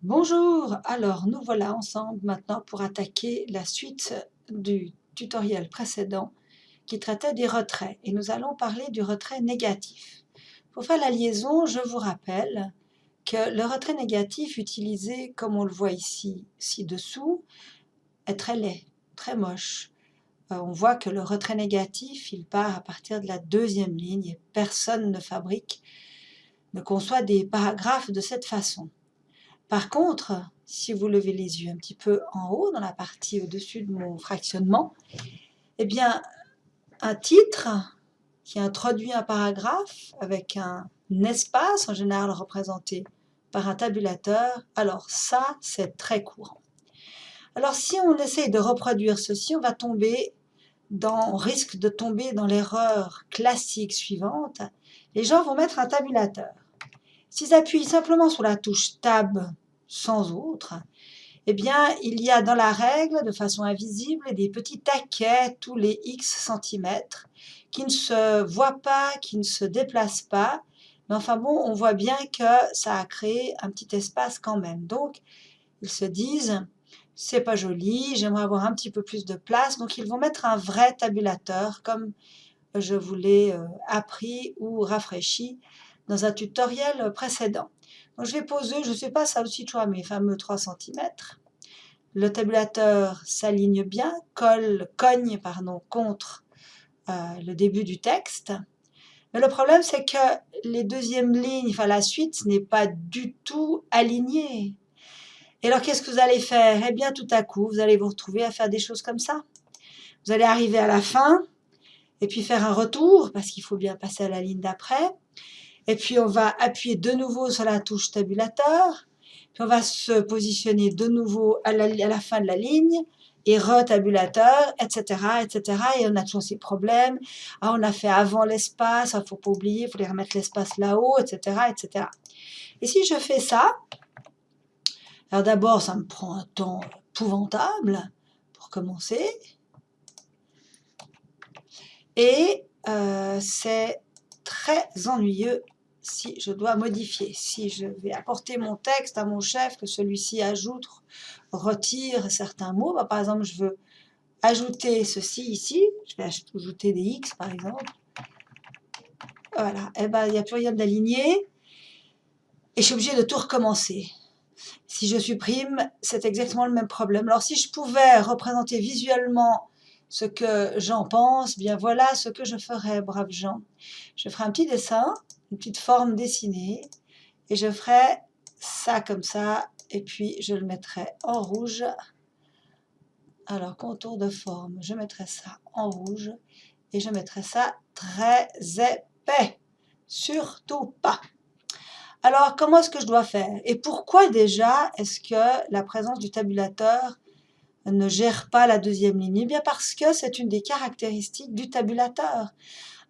Bonjour, alors nous voilà ensemble maintenant pour attaquer la suite du tutoriel précédent qui traitait des retraits et nous allons parler du retrait négatif. Pour faire la liaison, je vous rappelle que le retrait négatif utilisé comme on le voit ici ci-dessous est très laid, très moche. On voit que le retrait négatif, il part à partir de la deuxième ligne et personne ne conçoit des paragraphes de cette façon. Par contre, si vous levez les yeux un petit peu en haut, dans la partie au-dessus de mon fractionnement, eh bien, un titre qui introduit un paragraphe avec un espace, en général représenté par un tabulateur, alors ça, c'est très courant. Alors, si on essaye de reproduire ceci, on risque de tomber dans l'erreur classique suivante. Les gens vont mettre un tabulateur. S'ils appuient simplement sur la touche Tab sans autre, eh bien, il y a dans la règle, de façon invisible, des petits taquets tous les X centimètres qui ne se voient pas, qui ne se déplacent pas. Mais enfin bon, on voit bien que ça a créé un petit espace quand même. Donc, ils se disent, c'est pas joli, j'aimerais avoir un petit peu plus de place. Donc, ils vont mettre un vrai tabulateur, comme je vous l'ai appris ou rafraîchi dans un tutoriel précédent. Donc, je vais poser, je ne sais pas, ça aussi toujours à mes fameux 3 centimètres. Le tabulateur s'aligne bien, cogne contre le début du texte. Mais le problème, c'est que les deuxièmes lignes, enfin la suite, n'est pas du tout alignée. Et alors, qu'est-ce que vous allez faire? Eh bien, tout à coup, vous allez vous retrouver à faire des choses comme ça. Vous allez arriver à la fin, et puis faire un retour, parce qu'il faut bien passer à la ligne d'après. Et puis, on va appuyer de nouveau sur la touche tabulateur. Puis, on va se positionner de nouveau à la fin de la ligne, et retabulateur, etc., etc. Et on a toujours ces problèmes. Ah, on a fait avant l'espace, il ne faut pas oublier, il faut les remettre l'espace là-haut, etc., etc. Et si je fais ça, alors d'abord, ça me prend un temps épouvantable pour commencer. Et c'est très ennuyeux si je dois modifier. Si je vais apporter mon texte à mon chef, que celui-ci ajoute, retire certains mots. Bah, par exemple, je veux ajouter ceci ici. Je vais ajouter des X, par exemple. Voilà. Et ben, il n'y a plus rien d'aligné. Et je suis obligée de tout recommencer. Si je supprime, c'est exactement le même problème. Alors, si je pouvais représenter visuellement ce que j'en pense, bien voilà ce que je ferais, braves gens. Je ferai un petit dessin, une petite forme dessinée, et je ferai ça comme ça, et puis je le mettrai en rouge. Alors, contour de forme, je mettrai ça en rouge, et je mettrai ça très épais. Surtout pas. Alors, comment est-ce que je dois faire? Et pourquoi déjà est-ce que la présence du tabulateur ne gère pas la deuxième ligne? Eh bien parce que c'est une des caractéristiques du tabulateur.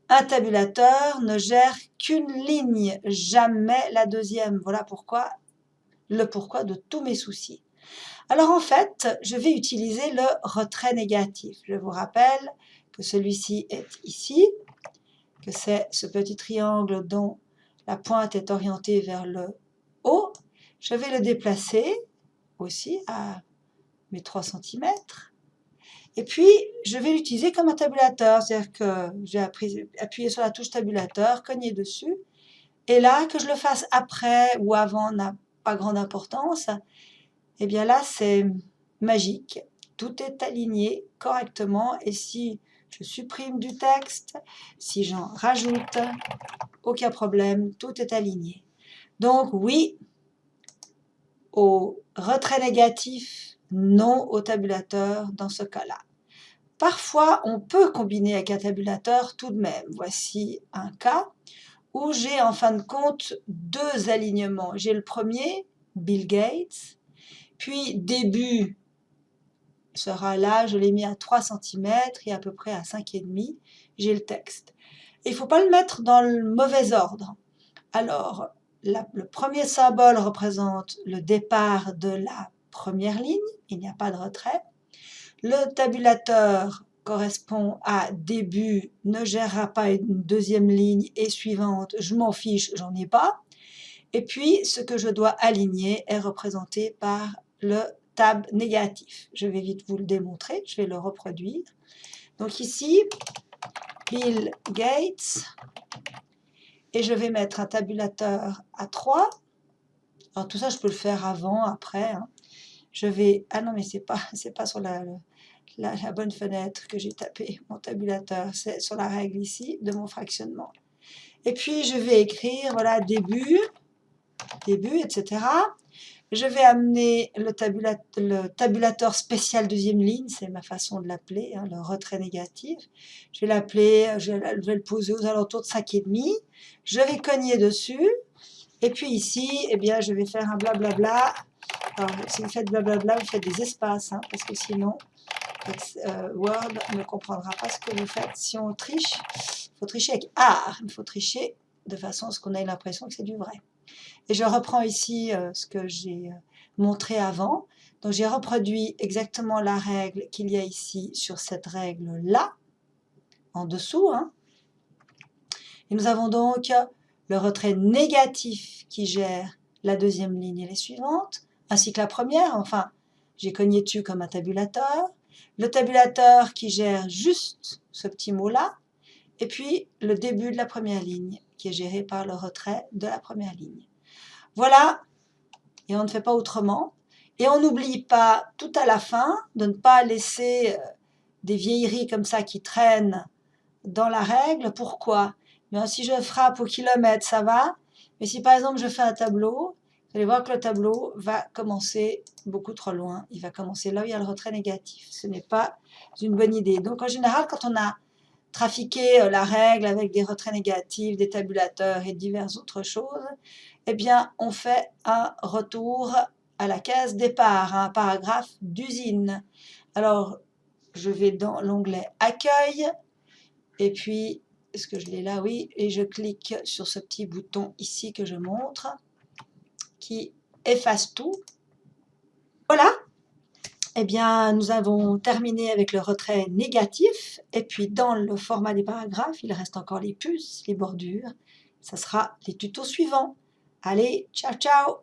Un tabulateur ne gère qu'une ligne, jamais la deuxième. Voilà pourquoi, le pourquoi de tous mes soucis. Alors en fait, je vais utiliser le retrait négatif. Je vous rappelle que celui-ci est ici, que c'est ce petit triangle dont la pointe est orientée vers le haut. Je vais le déplacer aussi à mes 3 centimètres. Et puis, je vais l'utiliser comme un tabulateur, c'est-à-dire que j'ai appuyé sur la touche tabulateur, cogné dessus, et là, que je le fasse après ou avant n'a pas grande importance, et bien là, c'est magique. Tout est aligné correctement, et si je supprime du texte, si j'en rajoute, aucun problème, tout est aligné. Donc oui, au retrait négatif, non au tabulateur dans ce cas-là. Parfois, on peut combiner avec un tabulateur tout de même. Voici un cas où j'ai en fin de compte deux alignements. J'ai le premier, Bill Gates, puis début sera là, je l'ai mis à 3 centimètres et à peu près à 5,5, j'ai le texte. Il ne faut pas le mettre dans le mauvais ordre. Alors, le premier symbole représente le départ de la première ligne, il n'y a pas de retrait. Le tabulateur correspond à début, ne gérera pas une deuxième ligne et suivante, je m'en fiche, j'en ai pas. Et puis, ce que je dois aligner est représenté par le tab négatif. Je vais vite vous le démontrer, je vais le reproduire. Donc ici, Bill Gates, et je vais mettre un tabulateur à 3. Alors tout ça, je peux le faire avant, après. Hein. Je vais... Ah non, mais c'est pas sur la bonne fenêtre que j'ai tapé mon tabulateur, c'est sur la règle ici de mon fractionnement. Et puis, je vais écrire, voilà, début, etc. Je vais amener le tabulateur spécial deuxième ligne, c'est ma façon de l'appeler, hein, le retrait négatif. Je vais l'appeler, je vais le poser aux alentours de 5,5. Je vais cogner dessus. Et puis ici, eh bien, je vais faire un blablabla. Alors, si vous faites blablabla, vous faites des espaces, hein, parce que sinon, Word ne comprendra pas ce que vous faites. Si on triche, il faut tricher avec art. Il faut tricher de façon à ce qu'on ait l'impression que c'est du vrai. Et je reprends ici ce que j'ai montré avant. Donc j'ai reproduit exactement la règle qu'il y a ici sur cette règle-là, en dessous. Hein. Et nous avons donc le retrait négatif qui gère la deuxième ligne et les suivantes, ainsi que la première. Enfin, j'ai cogné dessus comme un tabulateur. Le tabulateur qui gère juste ce petit mot-là. Et puis le début de la première ligne qui est géré par le retrait de la première ligne. Voilà, et on ne fait pas autrement. Et on n'oublie pas tout à la fin de ne pas laisser des vieilleries comme ça qui traînent dans la règle. Pourquoi? Bien, si je frappe au kilomètre, ça va. Mais si par exemple je fais un tableau, vous allez voir que le tableau va commencer beaucoup trop loin. Il va commencer là où il y a le retrait négatif. Ce n'est pas une bonne idée. Donc en général, quand on a trafiqué la règle avec des retraits négatifs, des tabulateurs et diverses autres choses, eh bien, on fait un retour à la case départ, un paragraphe d'usine. Alors, je vais dans l'onglet Accueil, et puis, est-ce que je l'ai là? Oui, et je clique sur ce petit bouton ici que je montre, qui efface tout. Voilà. Eh bien, nous avons terminé avec le retrait négatif, et puis dans le format des paragraphes, il reste encore les puces, les bordures. Ça sera les tutos suivants. Allez, ciao, ciao!